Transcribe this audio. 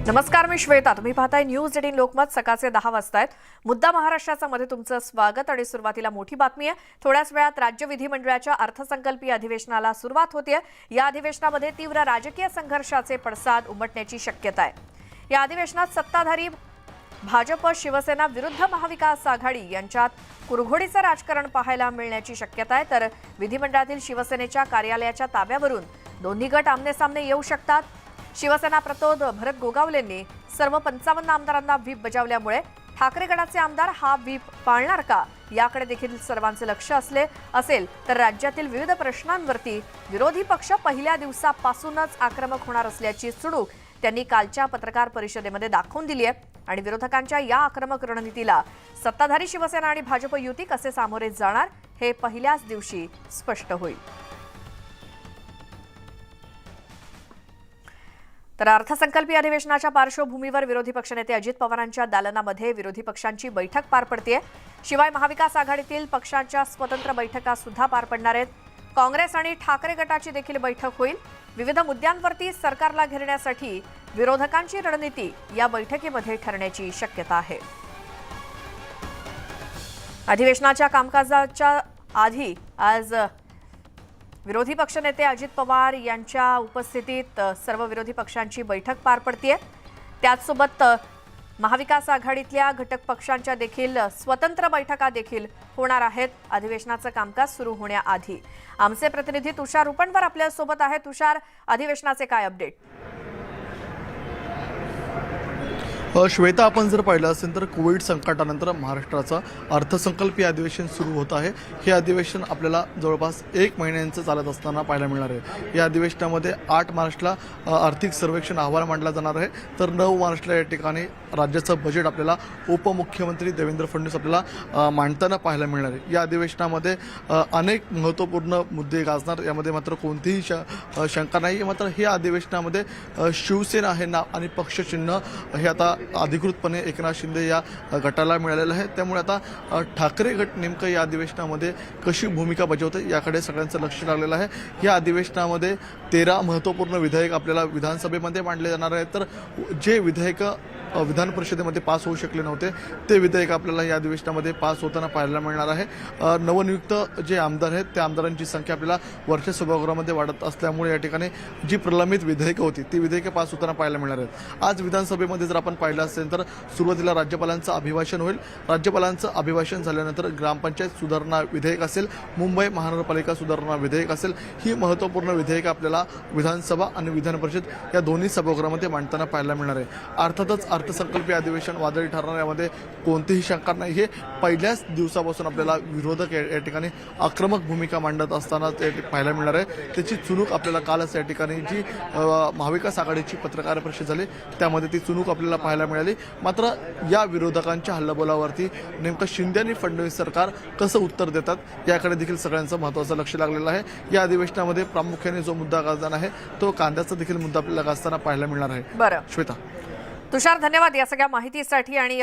नमस्कार, मी श्वेता. तुम्ही पाहताय न्यूज 18 लोकमत. सकाळचे 10 वाजतायत. मुद्दा महाराष्ट्राचा मध्ये तुमचं स्वागत. आणि सुरुवातीला मोठी बातमी आहे. थोड्याच वेळात राज्य विधिमंडळाच्या अर्थसंकल्पीय अधिवेशनाला सुरुवात होते. या अधिवेशनामध्ये तीव्र राजकीय संघर्षाचे पडसाद उमटण्याची शक्यता आहे. या अधिवेशनात सत्ताधारी भाजप, शिवसेना विरुद्ध महाविकास आघाडी यांच्यात कुरघोडीचं राजकारण पाहायला मिळण्याची शक्यता आहे. तर विधिमंडळातील शिवसेनेच्या कार्यालयाच्या ताब्यावरून दोन्ही गट आमनेसामने येऊ शकतात. शिवसेना प्रतोद भरत गोगावलेंनी सर्व 55 आमदारांना व्हीप बजावल्यामुळे ठाकरे गटाचे आमदार हा व्हीप पाळणार का, याकडे देखील सर्वांचे लक्ष असेल. तर राज्यातील विविध प्रश्नांवरती विरोधी पक्ष पहिल्या दिवसापासूनच आक्रमक होणार असल्याची चुणूक त्यांनी कालच्या पत्रकार परिषदेमध्ये दाखवून दिली आहे. आणि विरोधकांच्या या आक्रमक रणनीतीला सत्ताधारी शिवसेना आणि भाजप युती कसे सामोरे जाणार हे पहिल्याच दिवशी स्पष्ट होईल. तर अर्थसंकल्पीय अधिवेशनाच्या पार्श्वभूमीवर विरोधी पक्षनेते अजित पवारांच्या दालनामध्ये विरोधी पक्षांची बैठक पार पडतेय. शिवाय महाविकास आघाडीतील पक्षांच्या स्वतंत्र बैठका सुद्धा पार पडणार आहेत. काँग्रेस आणि ठाकरे गटाची देखील बैठक होईल. विविध मुद्द्यांवरती सरकारला घेरण्यासाठी विरोधकांची रणनीती या बैठकीमध्ये ठरण्याची शक्यता आहे. अधिवेशनाच्या कामकाजाच्या आधी आज विरोधी पक्षनेते अजित पवार यांच्या उपस्थितीत सर्व विरोधी पक्षांची बैठक पार पडतेय. त्याचसोबत महाविकास आघाडीतल्या घटक पक्षांच्या देखील स्वतंत्र बैठका देखील होणार आहेत अधिवेशनाचं कामकाज सुरू होण्याआधी. आमचे प्रतिनिधी तुषार उपणवर आपल्या सोबत आहे. तुषार, अधिवेशनाचे काय अपडेट? श्वेता, आपण जर पाहिलं असेल तर कोविड संकटानंतर महाराष्ट्राचं अर्थसंकल्पीय अधिवेशन सुरू होत आहे. हे अधिवेशन आपल्याला जवळपास 1 महिन्यांचं चालत असताना पाहायला मिळणार आहे. या अधिवेशनामध्ये 8 मार्चला आर्थिक सर्वेक्षण अहवाल मांडला जाणार आहे. तर 9 मार्चला या ठिकाणी राज्याचं बजेट आपल्याला उपमुख्यमंत्री देवेंद्र फडणवीस आपल्याला मांडताना पाहायला मिळणार आहे. या अधिवेशनामध्ये अनेक महत्त्वपूर्ण मुद्दे गाजणार, यामध्ये मात्र कोणतीही शंका नाही. मात्र या अधिवेशनामध्ये शिवसेना हे नाव आणि पक्षचिन्ह हे आता अधिकृतपणे एकनाथ शिंदे या गटाला मिळालेलं आहे. त्यामुळे आता ठाकरे गट नेमकं या अधिवेशनामध्ये कशी भूमिका बजावते याकडे सगळ्यांचं लक्ष लागलेलं आहे. या अधिवेशनामध्ये 13 महत्त्वपूर्ण विधेयक आपल्याला विधानसभेमध्ये मांडले जाणार आहेत. तर जे विधेयक विधान परिषदेमध्ये पास होऊ शकले नव्हते ते विधेयक आपल्याला या अधिवेशनामध्ये पास होताना पाहायला मिळणार आहे. नवनियुक्त जे आमदार आहेत त्या आमदारांची संख्या आपल्याला वरच्या सभागृहामध्ये वाढत असल्यामुळे या ठिकाणी जी प्रलंबित विधेयकं होती ती विधेयकं पास होताना पाहायला मिळणार आहेत. आज विधानसभेमध्ये जर आपण पाहिलं असेल तर सुरुवातीला राज्यपालांचं अभिभाषण होईल. राज्यपालांचं अभिभाषण झाल्यानंतर ग्रामपंचायत सुधारणा विधेयक असेल, मुंबई महानगरपालिका सुधारणा विधेयक असेल, ही महत्त्वपूर्ण विधेयकं आपल्याला विधानसभा आणि विधान परिषद या दोन्ही सभागृहामध्ये मांडताना पाहायला मिळणार आहे. अर्थातच अर्थसंकल्पीय अधिवेशन वादळी ठरणार यामध्ये कोणतीही शंका नाही. हे पहिल्याच दिवसापासून आपल्याला विरोधक या ठिकाणी आक्रमक भूमिका मांडत असताना ते पाहायला मिळणार आहे. त्याची चुणूक आपल्याला कालच या ठिकाणी जी महाविकास आघाडीची पत्रकार परिषद झाली त्यामध्ये ती चुणूक आपल्याला पाहायला मिळाली. मात्र या विरोधकांच्या हल्लाबोलावरती नेमकं शिंदे आणि फडणवीस सरकार कसं उत्तर देतात याकडे देखील सगळ्यांचं महत्त्वाचं लक्ष लागलेलं आहे. या अधिवेशनामध्ये प्रामुख्याने जो मुद्दा गाजणार आहे तो कांद्याचा देखील मुद्दा आपल्याला गाजताना पाहायला मिळणार आहे. बरं श्वेता. तुषार, धन्यवाद या सगळ्या माहितीसाठी. आणि